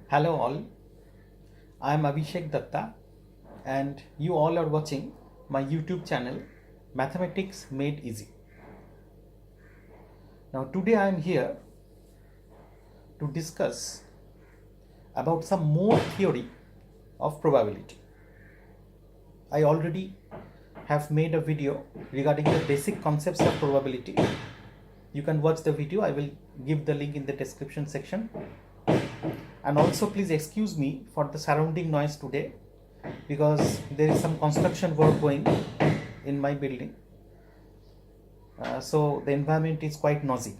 Hello all, I am Abhishek Datta and you all are watching my YouTube channel Mathematics Made Easy. Now today I am here to discuss about some more theory of probability. I already have made a video regarding the basic concepts of probability. You can watch the video, I will give the link in the description section. And also please excuse me for the surrounding noise today because there is some construction work going in my building. So the environment is quite noisy.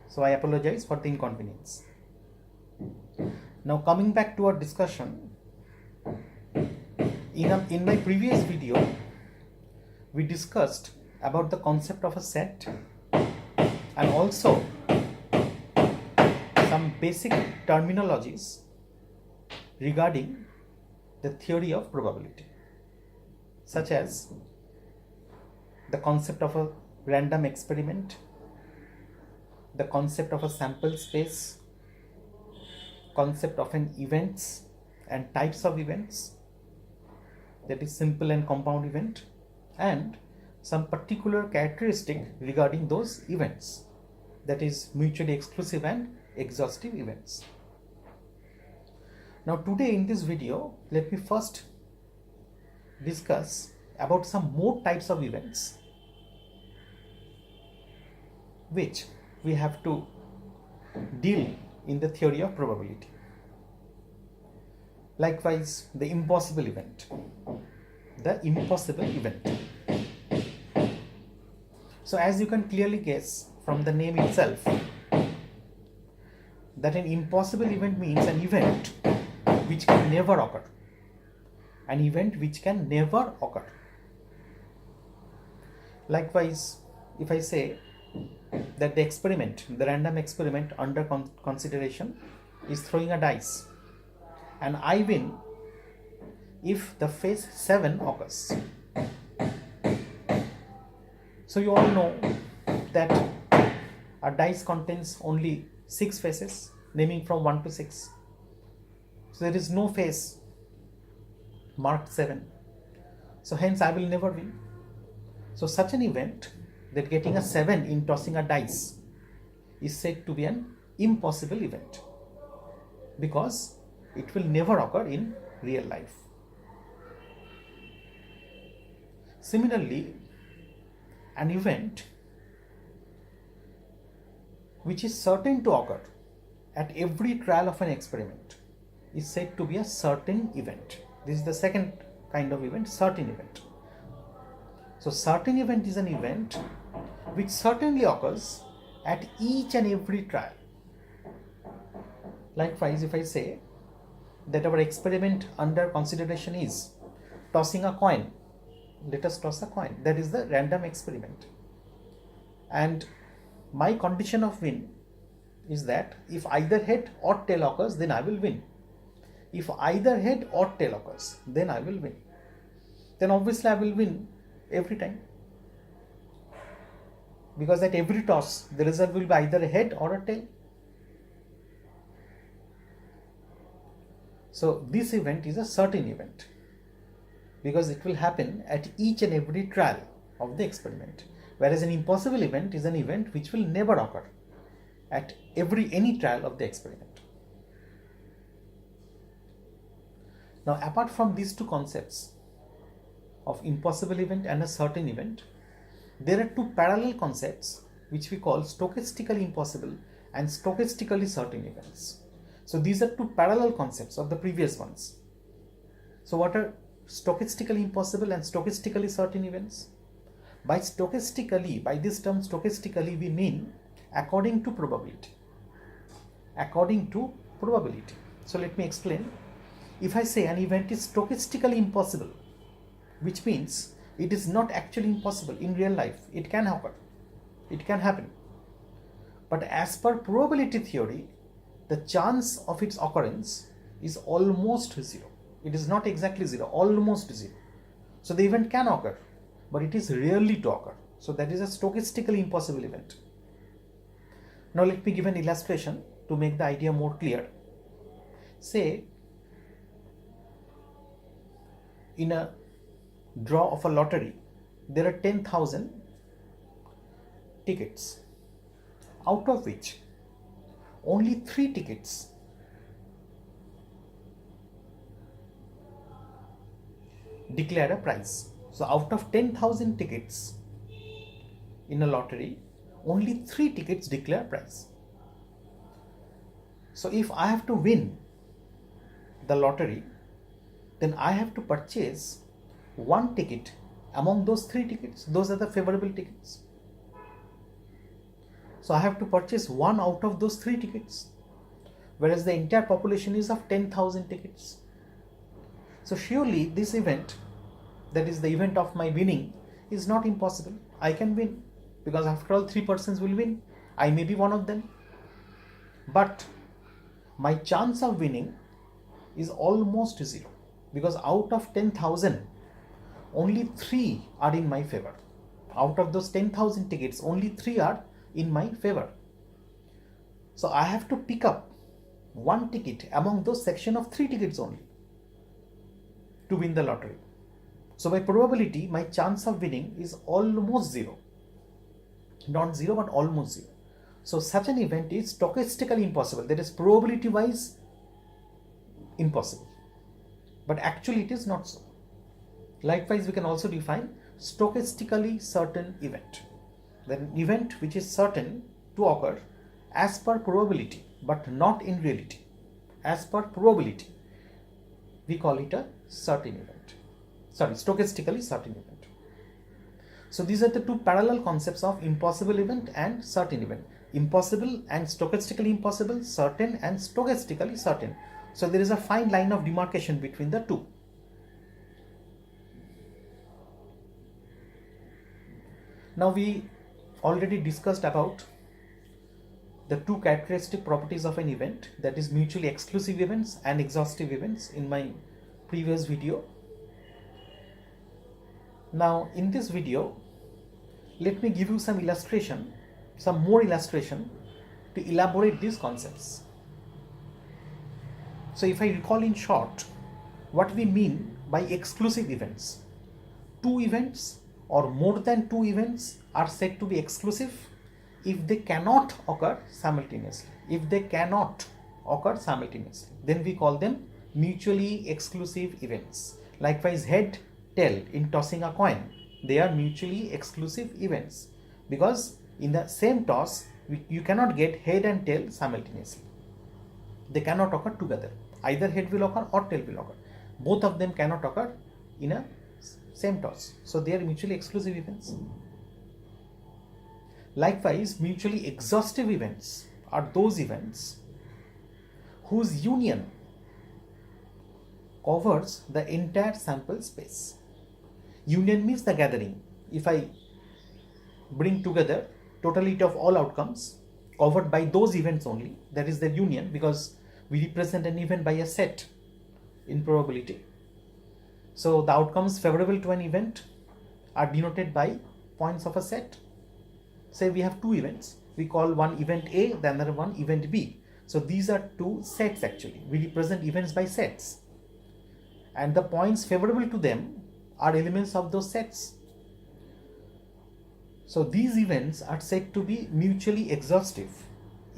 So I apologize for the inconvenience. Now coming back to our discussion, in my previous video, we discussed about the concept of a set and also some basic terminologies regarding the theory of probability, such as the concept of a random experiment, the concept of a sample space, concept of an events and types of events, that is simple and compound event, and some particular characteristic regarding those events, that is mutually exclusive and exhaustive events. Now today in this video, let me first discuss about some more types of events which we have to deal in the theory of probability. Likewise, the impossible event. The impossible event. So as you can clearly guess from the name itself, that an impossible event means an event which can never occur. An event which can never occur. Likewise, if I say that the experiment, the random experiment under consideration is throwing a dice and I win if the phase 7 occurs. So you all know that a dice contains only 6 faces, naming from 1 to 6. So there is no face marked 7. So hence I will never win. So such an event, that getting a 7 in tossing a dice, is said to be an impossible event because it will never occur in real life. Similarly, an event which is certain to occur at every trial of an experiment is said to be a certain event. This is the second kind of event, certain event. So certain event is an event which certainly occurs at each and every trial. Likewise, if I say that our experiment under consideration is tossing a coin, let us toss a coin, that is the random experiment, and my condition of win is that if either head or tail occurs, then I will win. If either head or tail occurs, then I will win. Then obviously I will win every time, because at every toss the result will be either a head or a tail. So this event is a certain event because it will happen at each and every trial of the experiment, whereas an impossible event is an event which will never occur at any trial of the experiment. Now apart from these two concepts of impossible event and a certain event, there are two parallel concepts which we call stochastically impossible and stochastically certain events. So these are two parallel concepts of the previous ones. So what are stochastically impossible and stochastically certain events? By this term stochastically, we mean according to probability. According to probability. So let me explain. If I say an event is stochastically impossible, which means it is not actually impossible in real life, it can occur, it can happen. But as per probability theory, the chance of its occurrence is almost zero. It is not exactly zero, almost zero. So the event can occur, but it is rarely to occur. So that is a stochastically impossible event. Now let me give an illustration to make the idea more clear. Say in a draw of a lottery, there are 10,000 tickets, out of which only 3 tickets declare a prize. So out of 10,000 tickets in a lottery, only 3 tickets declare prize. So if I have to win the lottery, then I have to purchase 1 ticket among those 3 tickets. Those are the favorable tickets. So I have to purchase 1 out of those 3 tickets, whereas the entire population is of 10,000 tickets. So surely this event, that is the event of my winning, is not impossible. I can win, because after all 3 persons will win. I may be one of them. But my chance of winning is almost 0, because out of 10,000, only 3 are in my favor. Out of those 10,000 tickets, only 3 are in my favor. So I have to pick up 1 ticket among those section of 3 tickets only to win the lottery. So by probability, my chance of winning is almost 0. Not 0, but almost 0. So such an event is stochastically impossible. That is probability wise impossible. But actually it is not so. Likewise, we can also define stochastically certain event. An event which is certain to occur as per probability, but not in reality. As per probability, we call it a certain event. Stochastically certain event. So these are the 2 parallel concepts of impossible event and certain event. Impossible and stochastically impossible, certain and stochastically certain. So there is a fine line of demarcation between the 2. Now we already discussed about the 2 characteristic properties of an event, that is mutually exclusive events and exhaustive events, in my previous video. Now in this video, let me give you some more illustration to elaborate these concepts. So if I recall in short, what we mean by exclusive events: 2 events or more than 2 events are said to be exclusive if they cannot occur simultaneously. If they cannot occur simultaneously, then we call them mutually exclusive events. Likewise, head, tail in tossing a coin, they are mutually exclusive events, because in the same toss you cannot get head and tail simultaneously. They cannot occur together. Either head will occur or tail will occur. Both of them cannot occur in a same toss. So they are mutually exclusive events. Likewise, mutually exhaustive events are those events whose union covers the entire sample space. Union means the gathering. If I bring together totality of all outcomes covered by those events only, that is the union, because we represent an event by a set in probability. So the outcomes favorable to an event are denoted by points of a set. Say we have 2 events, we call one event A, the other one event B. So these are 2 sets actually. We represent events by sets, and the points favorable to them are elements of those sets. So these events are said to be mutually exhaustive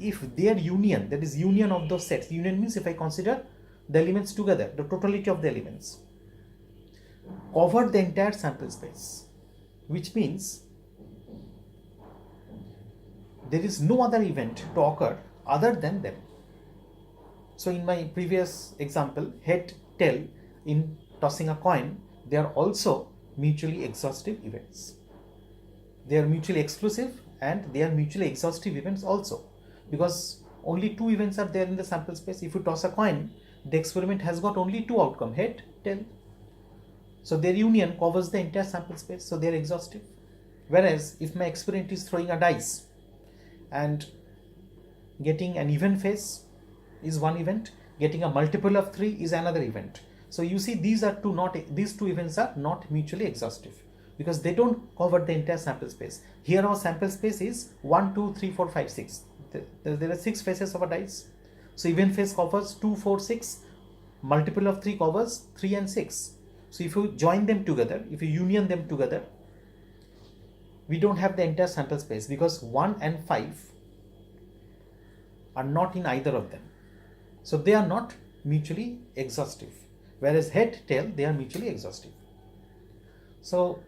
if their union, that is union of those sets. Union means if I consider the elements together, the totality of the elements, cover the entire sample space, which means there is no other event to occur other than them. So in my previous example, head, tail in tossing a coin, they are also mutually exhaustive events. They are mutually exclusive and they are mutually exhaustive events also, because only 2 events are there in the sample space. If you toss a coin, the experiment has got only 2 outcomes, head, tail. So their union covers the entire sample space, so they are exhaustive. Whereas if my experiment is throwing a dice and getting an even face is one event, getting a multiple of 3 is another event. So you see, these 2 events are not mutually exhaustive because they don't cover the entire sample space. Here our sample space is 1, 2, 3, 4, 5, 6. There are 6 faces of a dice. So event phase covers 2, 4, 6. Multiple of 3 covers 3 and 6. So if you join them together, if you union them together, we don't have the entire sample space because 1 and 5 are not in either of them. So they are not mutually exhaustive. Whereas head, tail, they are mutually exhaustive. So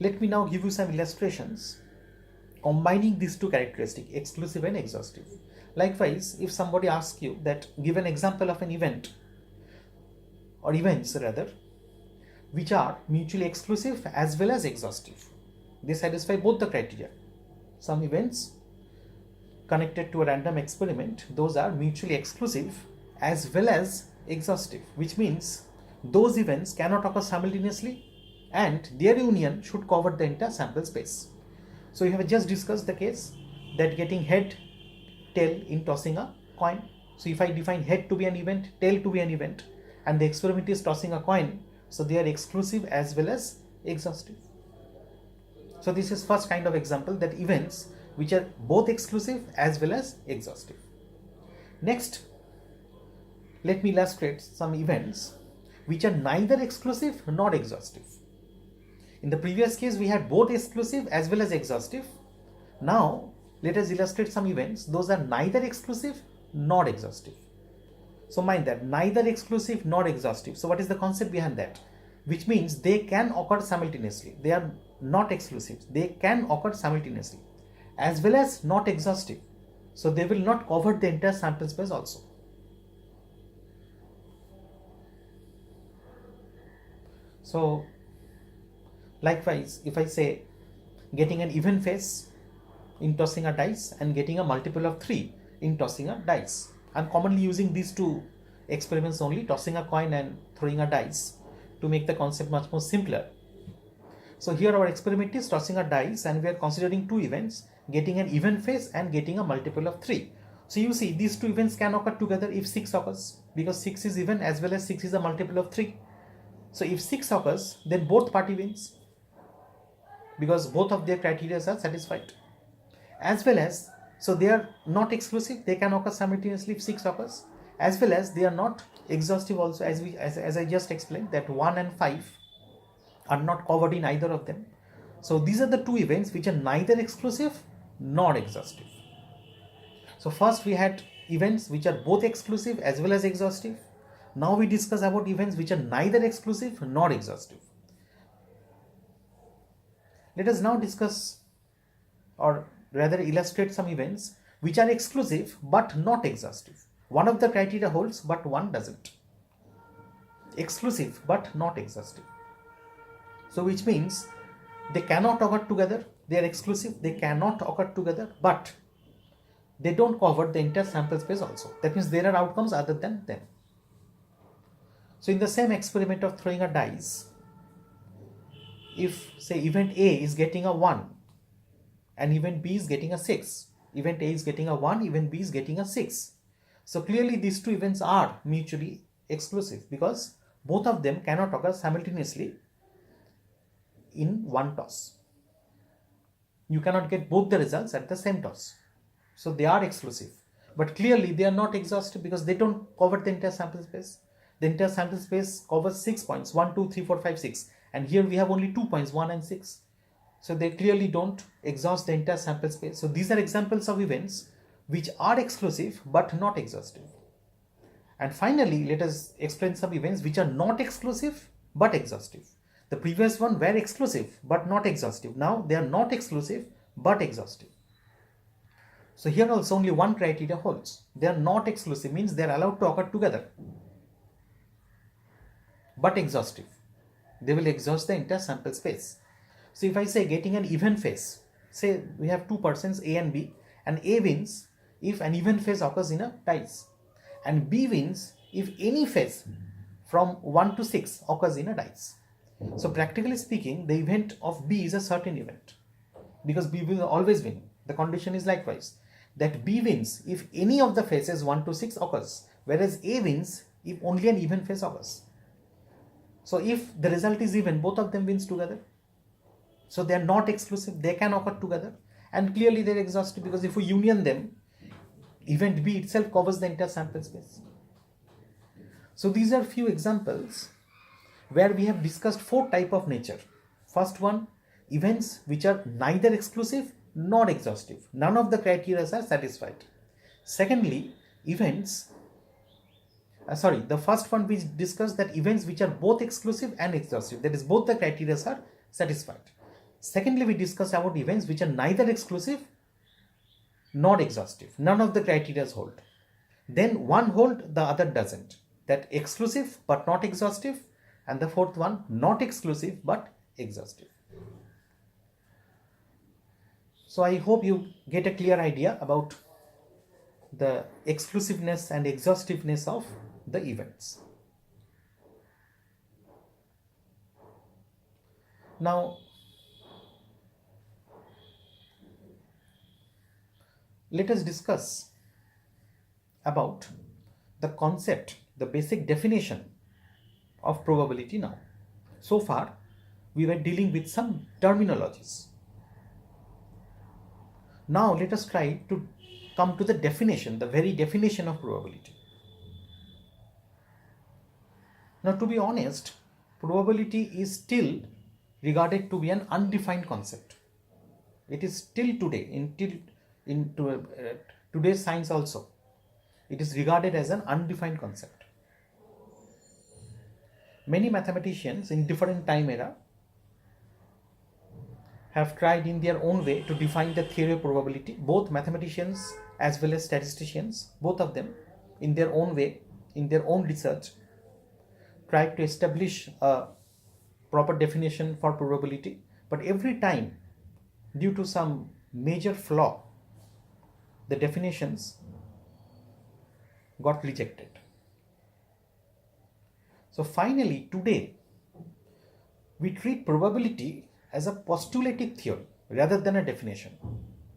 let me now give you some illustrations combining these two characteristics, exclusive and exhaustive. Likewise, if somebody asks you that give an example of an event or events rather, which are mutually exclusive as well as exhaustive. They satisfy both the criteria. Some events connected to a random experiment, those are mutually exclusive as well as exhaustive, which means those events cannot occur simultaneously and their union should cover the entire sample space. So we have just discussed the case that getting head, tail in tossing a coin. So if I define head to be an event, tail to be an event, and the experiment is tossing a coin, so they are exclusive as well as exhaustive. So this is first kind of example, that events which are both exclusive as well as exhaustive. Next, let me illustrate some events which are neither exclusive nor exhaustive. In the previous case, we had both exclusive as well as exhaustive. Now, let us illustrate some events. Those are neither exclusive nor exhaustive. So mind that, neither exclusive nor exhaustive. So what is the concept behind that? Which means they can occur simultaneously. They are not exclusive. They can occur simultaneously as well as not exhaustive. So they will not cover the entire sample space also. So likewise, if I say getting an even phase in tossing a dice and getting a multiple of 3 in tossing a dice. I'm commonly using these two experiments only, tossing a coin and throwing a dice, to make the concept much more simpler. So here our experiment is tossing a dice and we are considering two events, getting an even phase and getting a multiple of 3. So you see these two events can occur together if 6 occurs, because 6 is even as well as 6 is a multiple of 3. So if 6 occurs, then both party wins because both of their criteria are satisfied. As well as, so they are not exclusive, they can occur simultaneously if 6 occurs, as well as they are not exhaustive also, as I just explained, that 1 and 5 are not covered in either of them. So these are the two events which are neither exclusive nor exhaustive. So first we had events which are both exclusive as well as exhaustive. Now we discuss about events which are neither exclusive nor exhaustive. Let us now discuss, or rather illustrate, some events which are exclusive but not exhaustive. One of the criteria holds but one doesn't. Exclusive but not exhaustive. So which means they cannot occur together, they are exclusive, they cannot occur together, but they don't cover the entire sample space also. That means there are outcomes other than them. So in the same experiment of throwing a dice, if say event A is getting a 1 and event B is getting a 6, event A is getting a 1, event B is getting a 6. So clearly these two events are mutually exclusive because both of them cannot occur simultaneously in one toss. You cannot get both the results at the same toss. So they are exclusive. But clearly they are not exhaustive because they don't cover the entire sample space. The entire sample space covers 6 points, 1, 2, 3, 4, 5, 6. And here we have only 2 points, 1 and 6. So they clearly don't exhaust the entire sample space. So these are examples of events which are exclusive but not exhaustive. And finally, let us explain some events which are not exclusive but exhaustive. The previous one were exclusive but not exhaustive. Now they are not exclusive but exhaustive. So here also only one criteria holds. They are not exclusive, means they are allowed to occur together, but exhaustive. They will exhaust the entire sample space. So if I say getting an even phase, say we have two persons A and B, and A wins if an even phase occurs in a dice, and B wins if any phase from 1 to 6 occurs in a dice. So practically speaking, the event of B is a certain event because B will always win. The condition is likewise that B wins if any of the phases 1 to 6 occurs, whereas A wins if only an even phase occurs. So if the result is even, both of them wins together. So they are not exclusive, they can occur together, and clearly they are exhaustive because if we union them, event B itself covers the entire sample space. So these are few examples where we have discussed 4 types of nature. First one, events which are neither exclusive nor exhaustive. None of the criteria are satisfied. Secondly, the first one we discussed that events which are both exclusive and exhaustive, that is both the criteria are satisfied. Secondly, we discussed about events which are neither exclusive nor exhaustive. None of the criteria hold. Then one hold, the other doesn't. That exclusive but not exhaustive, and the fourth one, not exclusive but exhaustive. So I hope you get a clear idea about the exclusiveness and exhaustiveness of the events. Now, let us discuss about the concept, the basic definition of probability now. So far, we were dealing with some terminologies. Now, let us try to come to the definition, the very definition of probability. Now, to be honest, probability is still regarded to be an undefined concept. It is still today, in today's science also, it is regarded as an undefined concept. Many mathematicians in different time era have tried in their own way to define the theory of probability. Both mathematicians as well as statisticians, both of them in their own way, in their own research, tried to establish a proper definition for probability. But every time, due to some major flaw, the definitions got rejected. So finally, today, we treat probability as a postulative theory rather than a definition.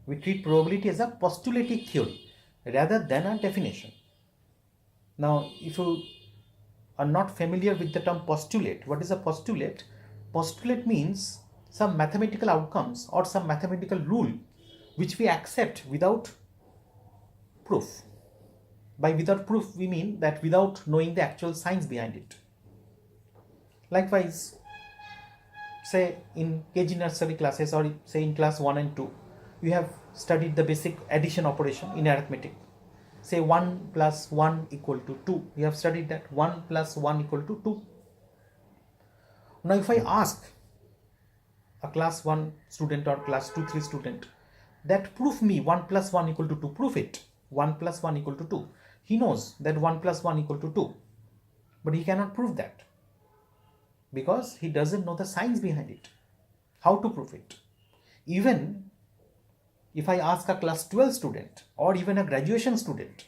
We treat probability as a postulative theory rather than a definition. Now, if you are not familiar with the term postulate, what is a postulate? Postulate means some mathematical outcomes or some mathematical rule which we accept without proof. By without proof, we mean that without knowing the actual science behind it. Likewise, say in KG nursery classes or say in class 1 and 2, you have studied the basic addition operation in arithmetic. Say 1 plus 1 equal to 2. You have studied that 1 plus 1 equal to 2. Now if I ask a class 1 student or class 2-3 student that prove me 1 plus 1 equal to 2, prove it, 1 plus 1 equal to 2. He knows that 1 plus 1 equal to 2, but he cannot prove that because he doesn't know the science behind it, how to prove it. Even if I ask a class 12 student or even a graduation student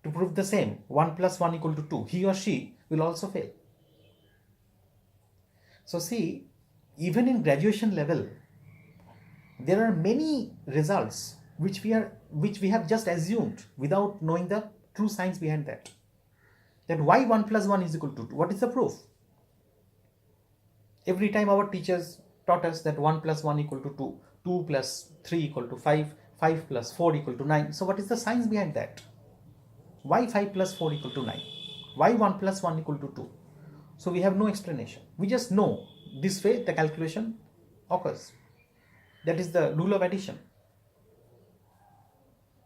to prove the same, 1 plus 1 equal to 2, he or she will also fail. So see, even in graduation level, there are many results which we have just assumed without knowing the true science behind that. That why 1 plus 1 is equal to 2? What is the proof? Every time our teachers taught us that 1 plus 1 equal to 2, 2 plus 3 equal to 5, 5 plus 4 equal to 9. So what is the science behind that? Why 5 plus 4 equal to 9? Why 1 plus 1 equal to 2? So we have no explanation. We just know this way the calculation occurs. That is the rule of addition.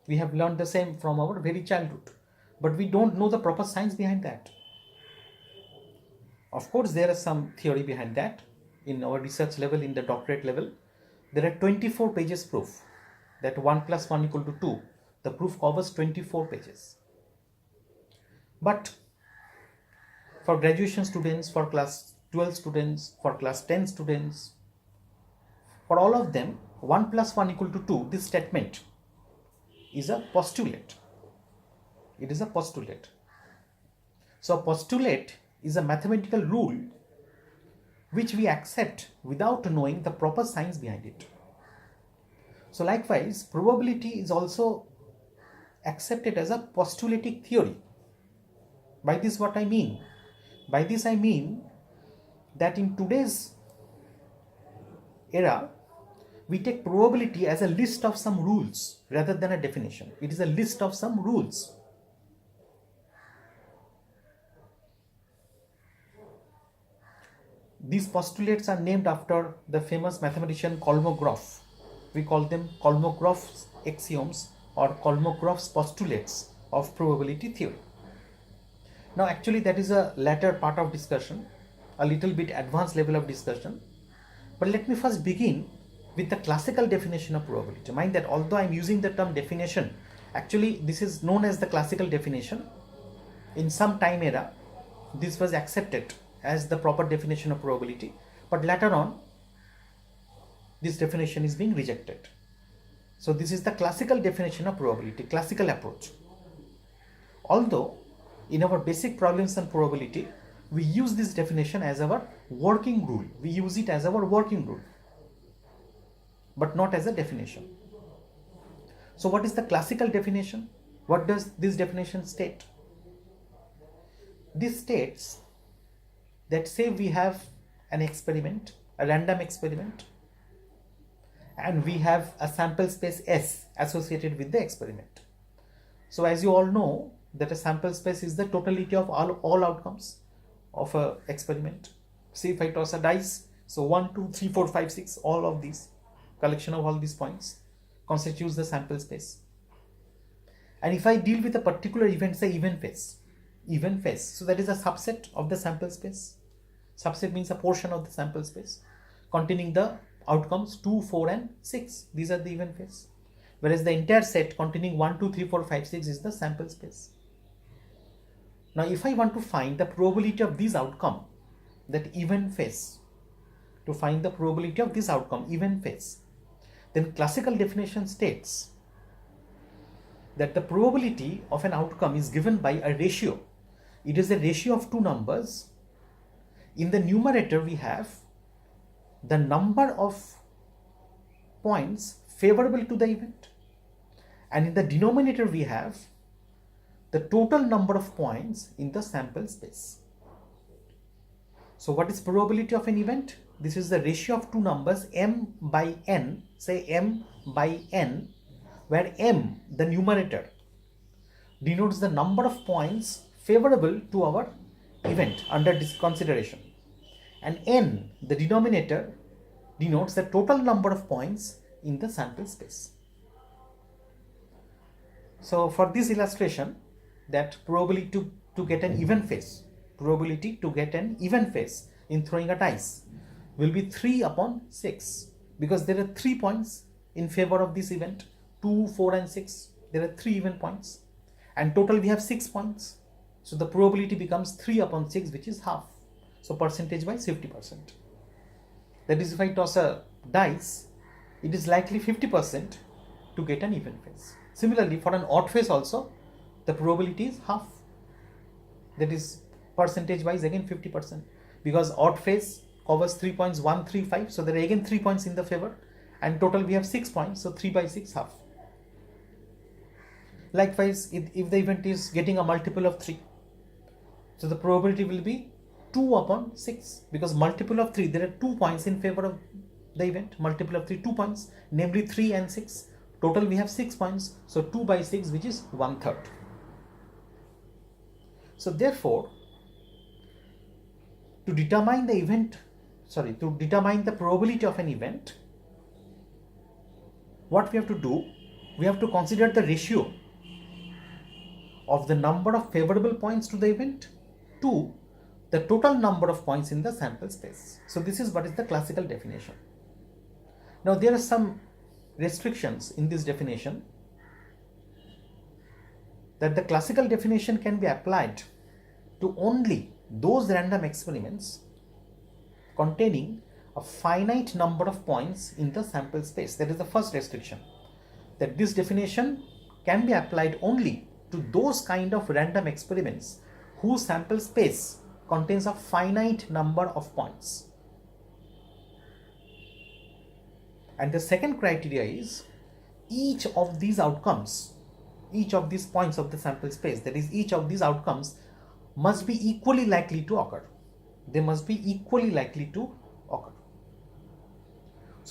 We have learned the same from our very childhood, but we don't know the proper science behind that. Of course, there is some theory behind that. In our research level, in the doctorate level, there are 24 pages proof that 1 plus 1 equal to 2. The proof covers 24 pages. But for graduation students, for class 12 students, for class 10 students, for all of them, 1 plus 1 equal to 2, this statement is a postulate. It is a postulate. So a postulate is a mathematical rule which we accept without knowing the proper science behind it. So likewise, probability is also accepted as a postulatic theory. By this what I mean? By this I mean that in today's era, we take probability as a list of some rules rather than a definition. It is a list of some rules. These postulates are named after the famous mathematician Kolmogorov. We call them Kolmogorov's axioms or Kolmogorov's postulates of probability theory. Now actually that is a latter part of discussion, a little bit advanced level of discussion. But let me first begin with the classical definition of probability. Mind that although I am using the term definition, actually this is known as the classical definition. In some time era, this was accepted as the proper definition of probability, but later on this definition is being rejected. So this is the classical definition of probability, classical approach. Although in our basic problems on probability, we use this definition as our working rule. We use it as our working rule, but not as a definition. So what is the classical definition? What does this definition state? This states that say we have an experiment, a random experiment, and we have a sample space S associated with the experiment. So as you all know that a sample space is the totality of all outcomes of an experiment. Say if I toss a dice, so 1, 2, 3, 4, 5, 6, all of these, collection of all these points constitutes the sample space. And if I deal with a particular event, say event phase, so that is a subset of the sample space. Subset means a portion of the sample space containing the outcomes 2, 4 and 6. These are the event phase. Whereas the entire set containing 1, 2, 3, 4, 5, 6 is the sample space. Now if I want to find the probability of this outcome, that event phase, to find the probability of this outcome, event phase, then classical definition states that the probability of an outcome is given by a ratio. It is a ratio of two numbers. In the numerator we have the number of points favorable to the event, and in the denominator we have the total number of points in the sample space. So what is probability of an event? This is the ratio of two numbers m by n, say m by n, where m, the numerator, denotes the number of points favorable to our event under this consideration, and n, the denominator, denotes the total number of points in the sample space. So for this illustration, that probability to get an even phase, probability to get an even phase in throwing a dice will be 3 upon 6, because there are 3 points in favor of this event, 2, 4 and 6. There are 3 even points, and total we have 6 points. So the probability becomes 3 upon 6, which is half. So percentage wise 50%. That is, if I toss a dice, it is likely 50% to get an even phase. Similarly, for an odd phase also, the probability is half. That is percentage wise again 50%, because odd phase covers 3 points, 1, 3, 5. So there are again 3 points in the favor, and total we have 6 points. So 3 by 6, half. Likewise, if the event is getting a multiple of 3, so the probability will be 2 upon 6, because multiple of 3, there are 2 points in favor of the event. Multiple of 3, 2 points, namely 3 and 6. Total we have 6 points, so 2 by 6, which is 1/3. So therefore, to determine the probability of an event, what we have to do, we have to consider the ratio of the number of favorable points to the event to the total number of points in the sample space. So this is what is the classical definition. Now there are some restrictions in this definition, that the classical definition can be applied to only those random experiments containing a finite number of points in the sample space. That is the first restriction, that this definition can be applied only to those kind of random experiments whose sample space contains a finite number of points. And the second criteria is each of these outcomes, each of these points of the sample space, that is, each of these outcomes must be equally likely to occur. They must be equally likely to occur.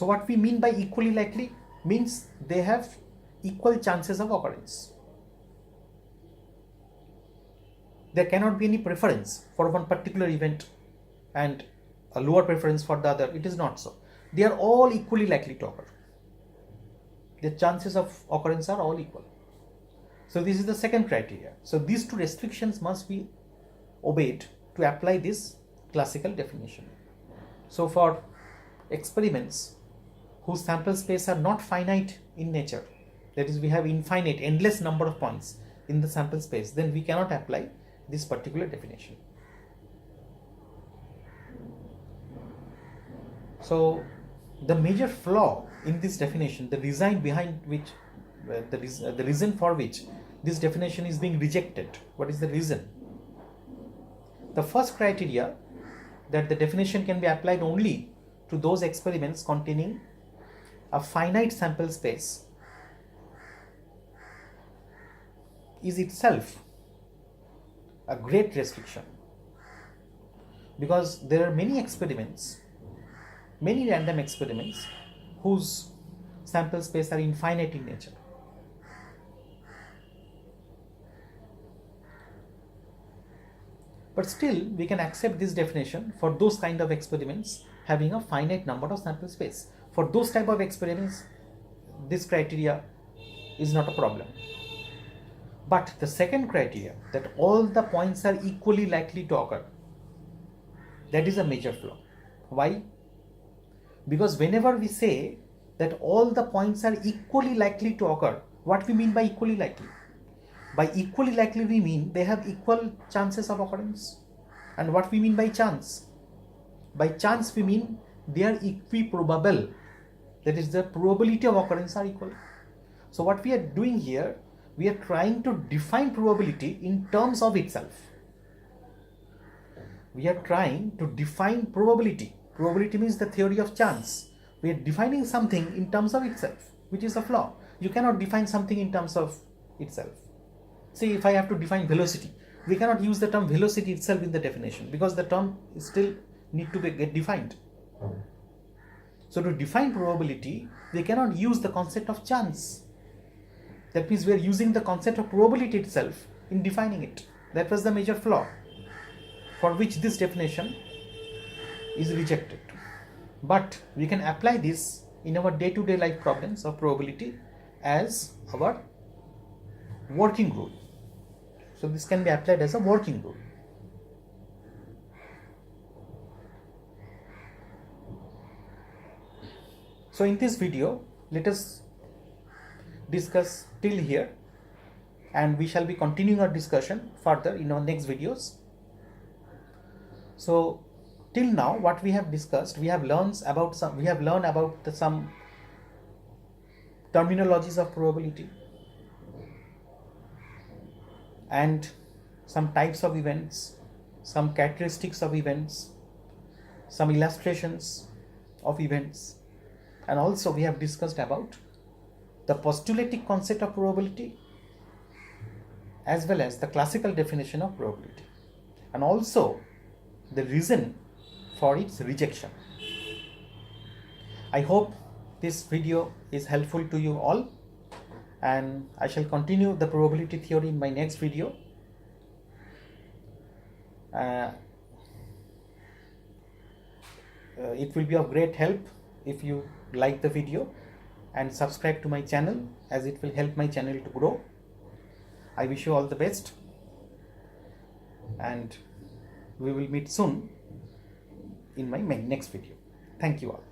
So what we mean by equally likely means they have equal chances of occurrence. There cannot be any preference for one particular event and a lower preference for the other. It is not so. They are all equally likely to occur. The chances of occurrence are all equal. So this is the second criteria. So these two restrictions must be obeyed to apply this classical definition. So for experiments whose sample space are not finite in nature, that is, we have infinite, endless number of points in the sample space, then we cannot apply this particular definition. So the major flaw in this definition, the design behind which, the reason for which this definition is being rejected, what is the reason? The first criteria, that the definition can be applied only to those experiments containing a finite sample space, is itself a great restriction, because there are many experiments, many random experiments whose sample space are infinite in nature. But still we can accept this definition for those kind of experiments having a finite number of sample space. For those type of experiments, this criteria is not a problem. But the second criteria, that all the points are equally likely to occur, that is a major flaw. Why? Because whenever we say that all the points are equally likely to occur, what we mean by equally likely? By equally likely we mean they have equal chances of occurrence. And what we mean by chance? By chance we mean they are equiprobable, that is, the probability of occurrence are equal. So what we are doing here, we are trying to define probability in terms of itself. We are trying to define probability. Probability means the theory of chance. We are defining something in terms of itself, which is a flaw. You cannot define something in terms of itself. See, if I have to define velocity, we cannot use the term velocity itself in the definition, because the term still need to get defined. So to define probability, we cannot use the concept of chance. That means we are using the concept of probability itself in defining it. That was the major flaw for which this definition is rejected. But we can apply this in our day-to-day life problems of probability as our working rule. So this can be applied as a working rule. So in this video, let us discuss till here, and we shall be continuing our discussion further in our next videos. So till now, what we have discussed, we have learned about some terminologies of probability and some types of events, some characteristics of events, some illustrations of events, and also we have discussed about the postulatic concept of probability as well as the classical definition of probability, and also the reason for its rejection. I hope this video is helpful to you all, and I shall continue the probability theory in my next video. It will be of great help if you like the video and subscribe to my channel, as it will help my channel to grow. I wish you all the best, and we will meet soon in my next video. Thank you all.